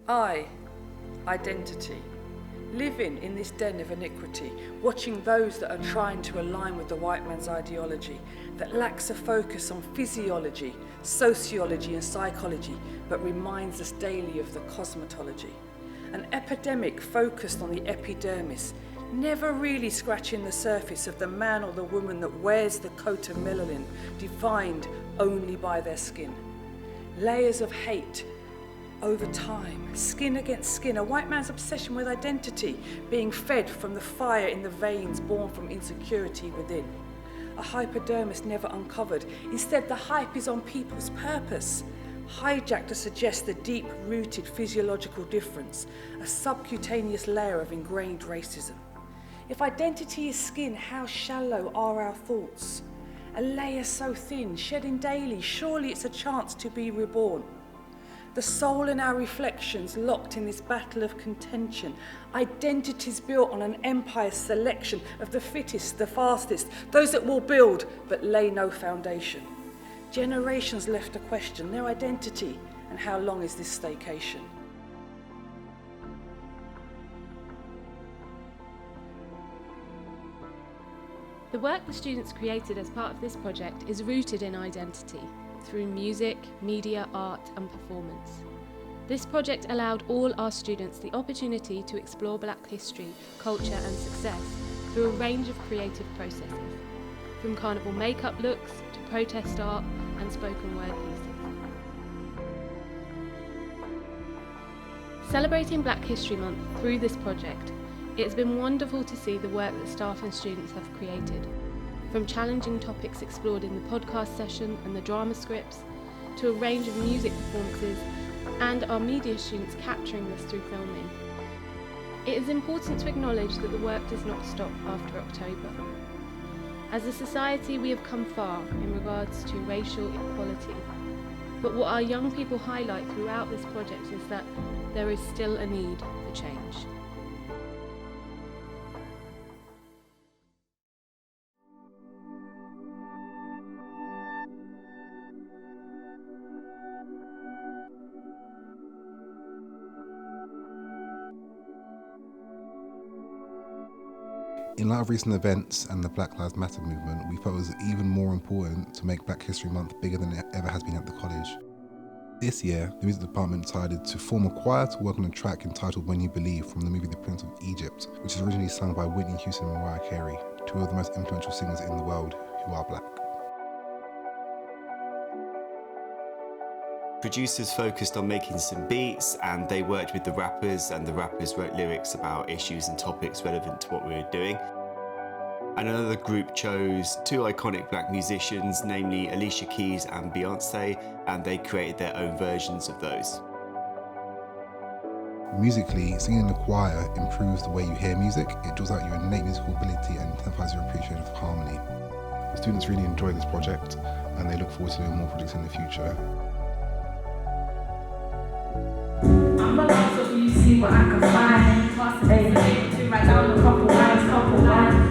Identity. Living in this den of iniquity, watching those that are trying to align with the white man's ideology, that lacks a focus on physiology, sociology and psychology, but reminds us daily of the cosmetology. An epidemic focused on the epidermis, never really scratching the surface of the man or the woman that wears the coat of melanin, defined only by their skin. Layers of hate over time, skin against skin, a white man's obsession with identity, being fed from the fire in the veins born from insecurity within. A hypodermis never uncovered, instead the hype is on people's purpose, hijacked to suggest the deep-rooted physiological difference, a subcutaneous layer of ingrained racism. If identity is skin, how shallow are our thoughts? A layer so thin, shedding daily, surely it's a chance to be reborn. The soul in our reflections locked in this battle of contention. Identities built on an empire's selection of the fittest, the fastest, those that will build but lay no foundation. Generations left to question their identity, and how long is this staycation? The work the students created as part of this project is rooted in identity, through music, media, art and performance. This project allowed all our students the opportunity to explore Black history, culture and success through a range of creative processes, from carnival makeup looks to protest art and spoken word pieces. Celebrating Black History Month through this project, it has been wonderful to see the work that staff and students have created. From challenging topics explored in the podcast session and the drama scripts, to a range of music performances, and our media students capturing this through filming. It is important to acknowledge that the work does not stop after October. As a society, we have come far in regards to racial equality, but what our young people highlight throughout this project is that there is still a need for change. In light of recent events and the Black Lives Matter movement, we felt it was even more important to make Black History Month bigger than it ever has been at the college. This year, the music department decided to form a choir to work on a track entitled When You Believe from the movie The Prince of Egypt, which is originally sung by Whitney Houston and Mariah Carey, two of the most influential singers in the world who are Black. Producers focused on making some beats, and they worked with the rappers, and the rappers wrote lyrics about issues and topics relevant to what we were doing. And another group chose two iconic Black musicians, namely Alicia Keys and Beyonce, and they created their own versions of those. Musically, singing in the choir improves the way you hear music, it draws out your innate musical ability and intensifies your appreciation of harmony. The students really enjoy this project, and they look forward to doing more projects in the future. I'm about to you see what I can find. Hey, to write down a couple lines.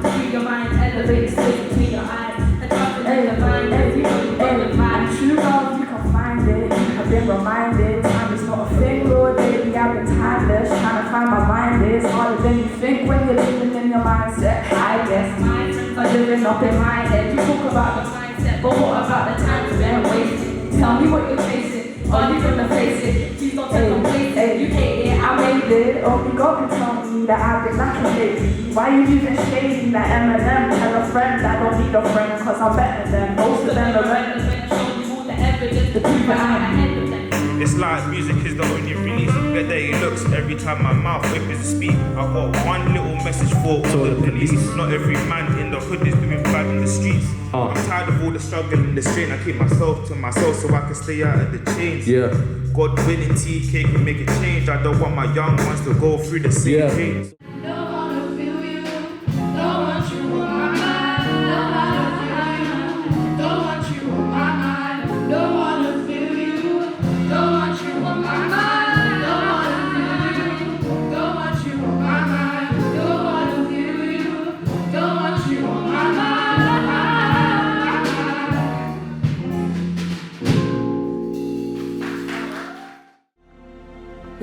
Free your mind, elevate, stay between your eyes. And trust in the mind, and true love, you can find it. I've been reminded, time is not a thing, Lord, baby, I've been timeless. Trying to find my mind is harder than you think when you're living in your mindset. I guess mine are living up in my head. You talk about the mindset, but what about the time spent wasted? Tell me what you're chasing. Are you gonna face it? Please don't take complacent. You hate it, I made it. Oh, you got to tell me that I've been lacking lately. Why you using shady like Eminem? Tell a friend I don't need a friend, cause I'm better than most of them are relevant. Show you all the evidence, the proof that I'm ahead of them. It's like music is the only release. Get there it looks every time my mouth opens to speak. I've got one little message for all the police. Not every man in the hood is doing bad in the streets. I'm tired of all the struggle and the strain. I keep myself to myself so I can stay out of the chains. God willing, TK can make a change. I don't want my young ones to go through the same pain.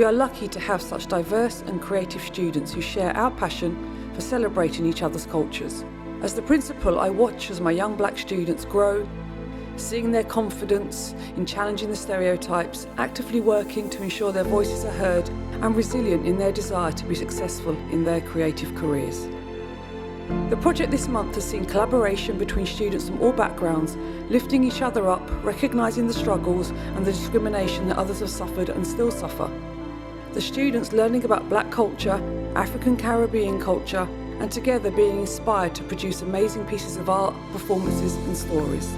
We are lucky to have such diverse and creative students who share our passion for celebrating each other's cultures. As the principal, I watch as my young black students grow, seeing their confidence in challenging the stereotypes, actively working to ensure their voices are heard, and resilient in their desire to be successful in their creative careers. The project this month has seen collaboration between students from all backgrounds, lifting each other up, recognising the struggles and the discrimination that others have suffered and still suffer. The students learning about black culture, African Caribbean culture, and together being inspired to produce amazing pieces of art, performances and stories.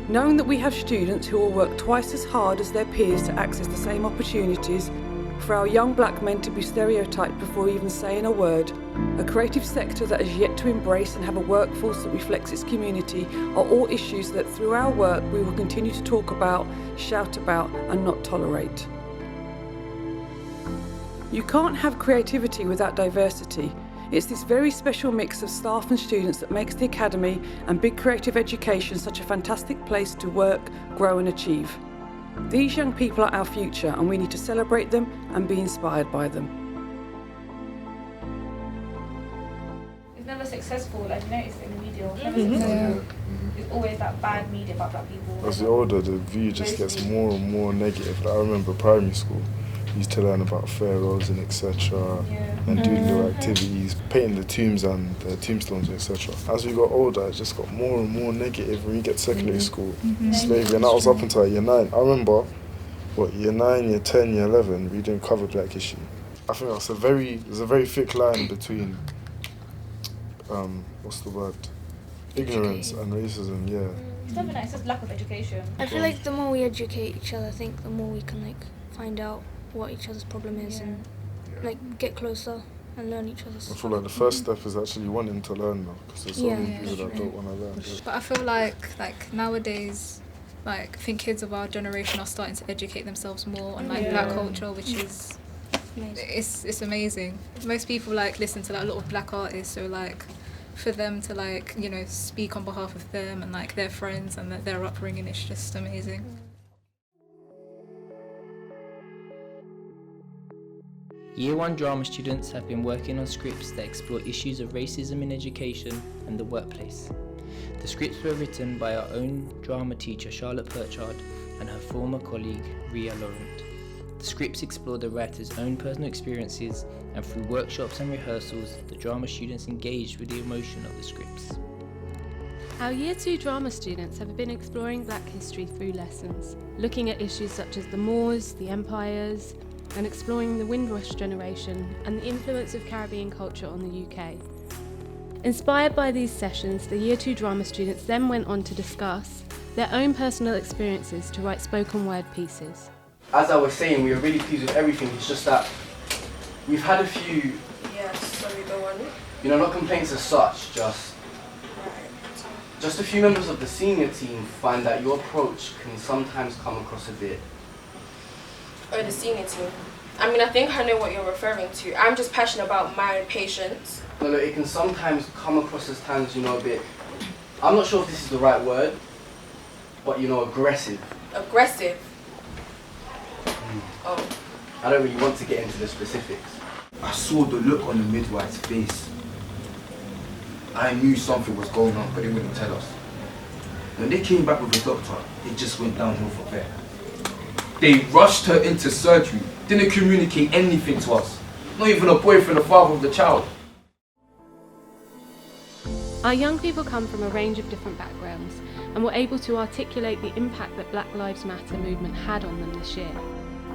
Knowing that we have students who will work twice as hard as their peers to access the same opportunities, for our young black men to be stereotyped before even saying a word, a creative sector that has yet to embrace and have a workforce that reflects its community are all issues that through our work we will continue to talk about, shout about and not tolerate. You can't have creativity without diversity. It's this very special mix of staff and students that makes the Academy and Big Creative Education such a fantastic place to work, grow and achieve. These young people are our future and we need to celebrate them and be inspired by them. It's never successful, like you notice in the media, it's never successful. There's always that bad media about black people. As you're older, the view just gets more and more negative. Like, I remember primary school, we used to learn about pharaohs and etc. And doing their activities, painting the tombs and the tombstones, etc. As we got older, it just got more and more negative when we get to secondary school. Slavery, and that was up until year 9. I remember, year 9, year 10, year 11, we didn't cover black history. I think there's a very thick line between, ignorance and racism, yeah. It's never nice, it's just lack of education. I feel like the more we educate each other, I think the more we can find out what each other's problem is and get closer and learn each other's. I feel like the first step is actually wanting to learn though, because there's so many people that don't want to learn. But I feel like nowadays, I think kids of our generation are starting to educate themselves more on black culture, which is amazing. It's amazing. Most people listen to a lot of black artists, so for them to speak on behalf of them and their friends and their upbringing, it's just amazing. Year 1 drama students have been working on scripts that explore issues of racism in education and the workplace. The scripts were written by our own drama teacher Charlotte Purchard and her former colleague Ria Laurent. The scripts explore the writer's own personal experiences, and through workshops and rehearsals, the drama students engaged with the emotion of the scripts. Our Year 2 drama students have been exploring black history through lessons, looking at issues such as the Moors, the empires, and exploring the Windrush generation and the influence of Caribbean culture on the UK. Inspired by these sessions, the Year 2 drama students then went on to discuss their own personal experiences to write spoken word pieces. As I was saying, we are really pleased with everything. It's just that we've had a few, not complaints as such, just a few members of the senior team find that your approach can sometimes come across a bit. Or the senior team. I think I know what you're referring to. I'm just passionate about my patients. No, it can sometimes come across as times, a bit, I'm not sure if this is the right word, but aggressive. Aggressive? Oh. I don't really want to get into the specifics. I saw the look on the midwife's face. I knew something was going on, but they wouldn't tell us. When they came back with the doctor, it just went downhill from there. They rushed her into surgery, didn't communicate anything to us. Not even a boyfriend or father of the child. Our young people come from a range of different backgrounds and were able to articulate the impact that Black Lives Matter movement had on them this year,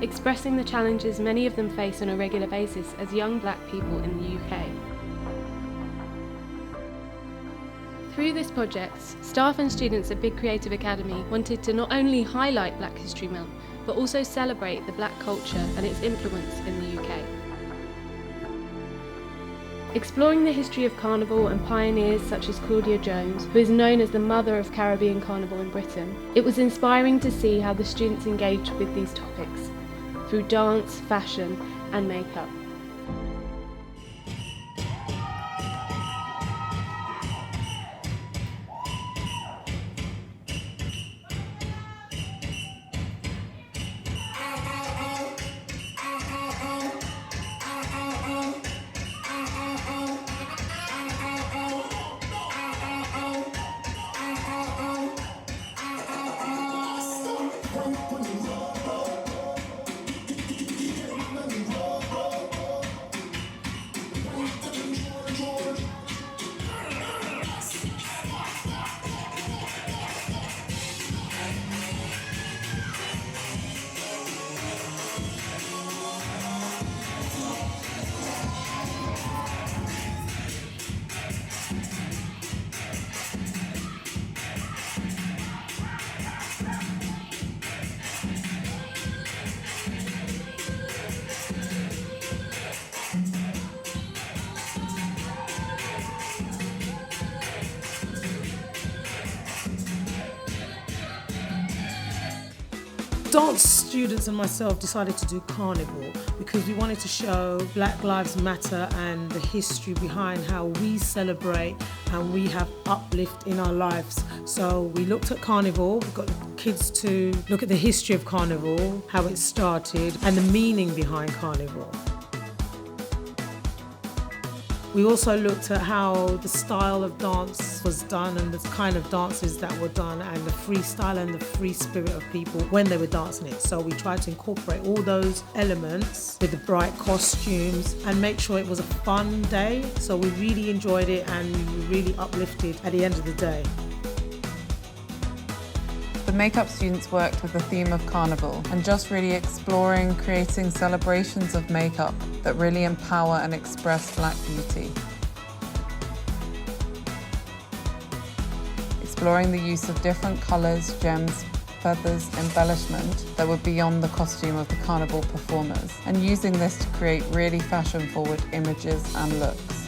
expressing the challenges many of them face on a regular basis as young black people in the UK. Through this project, staff and students at Big Creative Academy wanted to not only highlight Black History Month, but also celebrate the black culture and its influence in the UK. Exploring the history of Carnival and pioneers such as Claudia Jones, who is known as the mother of Caribbean Carnival in Britain, it was inspiring to see how the students engaged with these topics through dance, fashion and makeup. Dance students and myself decided to do Carnival because we wanted to show Black Lives Matter and the history behind how we celebrate and we have uplift in our lives. So we looked at Carnival, we got the kids to look at the history of Carnival, how it started and the meaning behind Carnival. We also looked at how the style of dance was done and the kind of dances that were done and the freestyle and the free spirit of people when they were dancing it. So we tried to incorporate all those elements with the bright costumes and make sure it was a fun day. So we really enjoyed it and we were really uplifted at the end of the day. The makeup students worked with the theme of Carnival and just really exploring creating celebrations of makeup that really empower and express Black beauty. Exploring the use of different colours, gems, feathers, embellishment that were beyond the costume of the Carnival performers and using this to create really fashion-forward images and looks.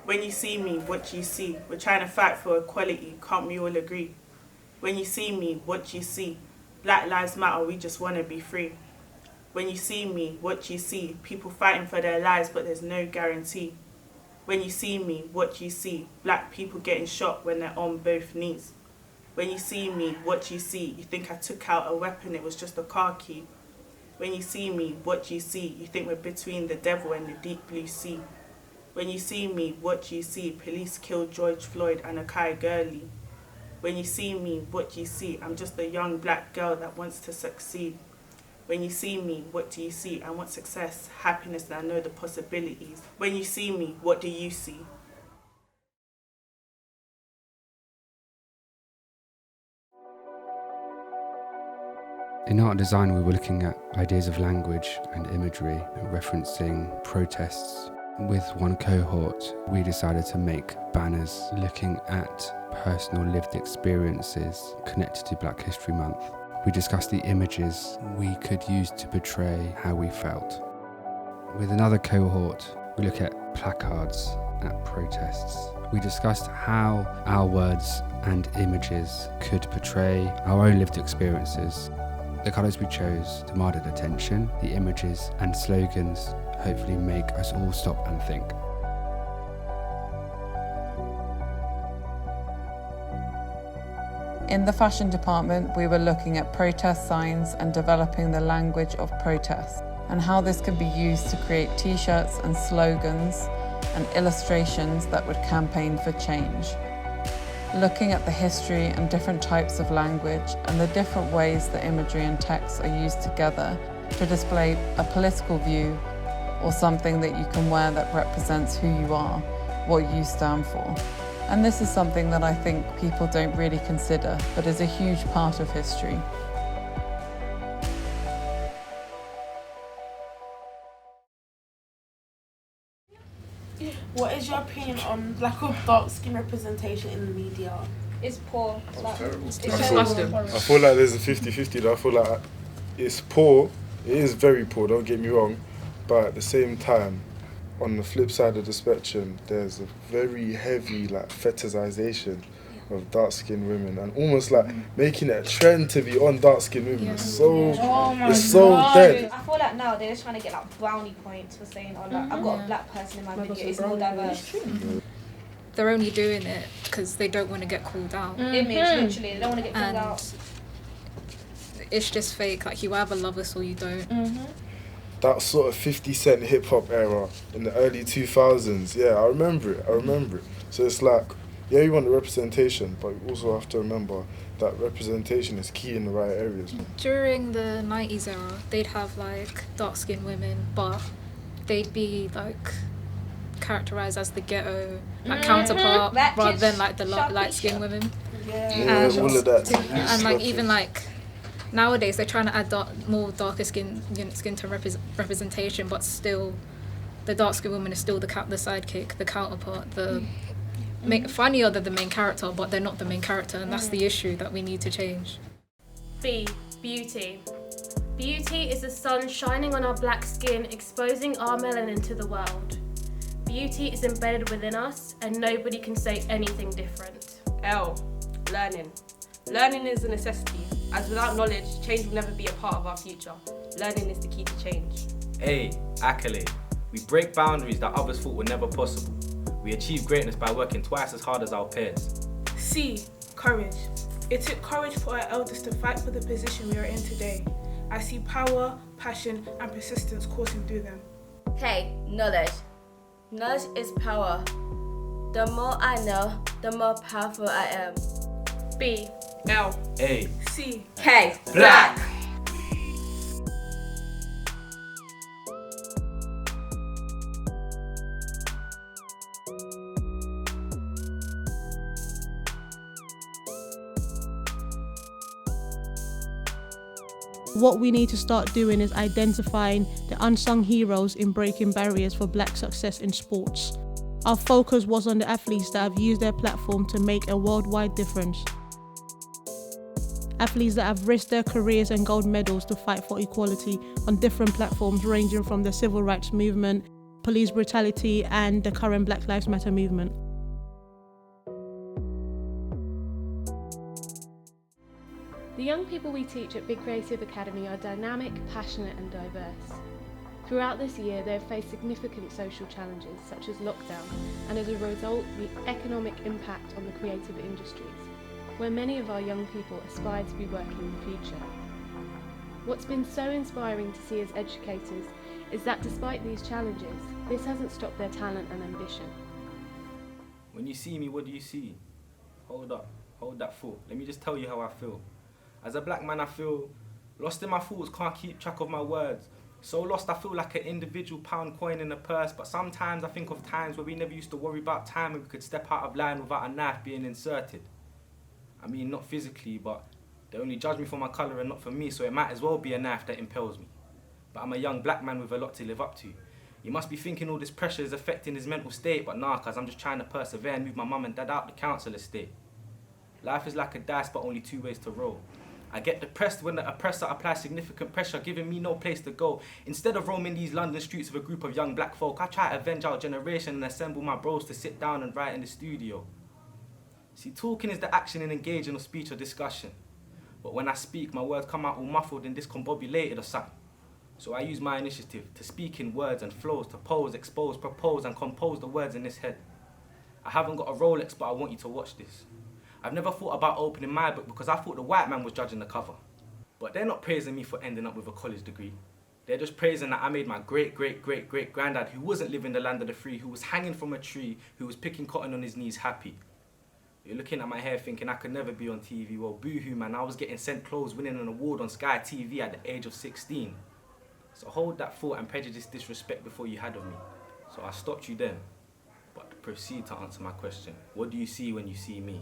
When you see me, what do you see? We're trying to fight for equality, can't we all agree? When you see me, what do you see? Black lives matter, we just want to be free. When you see me, what do you see? People fighting for their lives, but there's no guarantee. When you see me, what do you see? Black people getting shot when they're on both knees. When you see me, what do you see? You think I took out a weapon, it was just a car key. When you see me, what do you see? You think we're between the devil and the deep blue sea. When you see me, what do you see? Police killed George Floyd and Akai Gurley. When you see me, what do you see? I'm just a young Black girl that wants to succeed. When you see me, what do you see? I want success, happiness, and I know the possibilities. When you see me, what do you see? In art design, we were looking at ideas of language and imagery, referencing protests. With one cohort, we decided to make banners looking at personal lived experiences connected to Black History Month. We discussed the images we could use to portray how we felt. With another cohort, we look at placards at protests. We discussed how our words and images could portray our own lived experiences. The colours we chose demanded attention. The images and slogans hopefully make us all stop and think. In the fashion department, we were looking at protest signs and developing the language of protest and how this could be used to create t-shirts and slogans and illustrations that would campaign for change. Looking at the history and different types of language and the different ways that imagery and text are used together to display a political view or something that you can wear that represents who you are, what you stand for. And this is something that I think people don't really consider, but is a huge part of history. What is your opinion on lack of dark skin representation in the media? It's poor. It's disgusting. I feel like there's a 50-50 though. I feel like it's poor, it is very poor, don't get me wrong, but at the same time, on the flip side of the spectrum, there's a very heavy fetishization of dark-skinned women and almost making it a trend to be on dark-skinned women. It's so dead. I feel like now they're just trying to get brownie points for saying, oh, I've got a Black person in my video, it's more diverse. They're only doing it because they don't want to get called out. Image, literally, they don't want to get called out. It's just fake, you either love us or you don't. That sort of 50 Cent hip-hop era in the early 2000s, I remember it. So it's you want the representation, but you also have to remember that representation is key in the right areas. During the 90s era, they'd have dark-skinned women, but they'd be characterised as the ghetto counterpart rather than the light-skinned women. Yeah, all of that. And even nowadays they're trying to add more darker skin tone representation, but still the dark skinned woman is still the sidekick, the counterpart, the funnier than the main character, but they're not the main character, and that's the issue that we need to change. B. Beauty. Beauty is the sun shining on our Black skin, exposing our melanin to the world. Beauty is embedded within us, and nobody can say anything different. L. Learning. Learning is a necessity, as without knowledge, change will never be a part of our future. Learning is the key to change. A. Accolade. We break boundaries that others thought were never possible. We achieve greatness by working twice as hard as our peers. C. Courage. It took courage for our elders to fight for the position we are in today. I see power, passion, and persistence coursing through them. K. Knowledge. Knowledge is power. The more I know, the more powerful I am. B. L. A. C. K. Black. What we need to start doing is identifying the unsung heroes in breaking barriers for black success in sports. Our focus was on the athletes that have used their platform to make a worldwide difference. Athletes that have risked their careers and gold medals to fight for equality on different platforms ranging from the civil rights movement, police brutality, and the current Black Lives Matter movement. The young people we teach at Big Creative Academy are dynamic, passionate and diverse. Throughout this year they have faced significant social challenges such as lockdown and as a result the economic impact on the creative industries, where many of our young people aspire to be working in the future. What's been so inspiring to see as educators is that despite these challenges, this hasn't stopped their talent and ambition. When you see me, what do you see? Hold up, hold that thought. Let me just tell you how I feel. As a black man, I feel lost in my thoughts, can't keep track of my words. So lost I feel like an individual pound coin in a purse, but sometimes I think of times where we never used to worry about time when we could step out of line without a knife being inserted. I mean, not physically, but they only judge me for my colour and not for me, so it might as well be a knife that impels me. But I'm a young black man with a lot to live up to. You must be thinking all this pressure is affecting his mental state, but nah, cause I'm just trying to persevere and move my mum and dad out the council estate. Life is like a dice, but only two ways to roll. I get depressed when the oppressor applies significant pressure, giving me no place to go. Instead of roaming these London streets with a group of young black folk, I try to avenge our generation and assemble my bros to sit down and write in the studio. See, talking is the action in engaging of speech or discussion. But when I speak, my words come out all muffled and discombobulated or something. So I use my initiative to speak in words and flows, to pose, expose, propose and compose the words in this head. I haven't got a Rolex, but I want you to watch this. I've never thought about opening my book because I thought the white man was judging the cover. But they're not praising me for ending up with a college degree. They're just praising that I made my great-great-great-great-granddad, who wasn't living the land of the free, who was hanging from a tree, who was picking cotton on his knees, happy. You're looking at my hair thinking I could never be on TV. Well, boohoo, man, I was getting sent clothes, winning an award on Sky TV at the age of 16. So hold that thought and prejudice disrespect before you had of me. So I stopped you then. But proceed to answer my question. What do you see when you see me?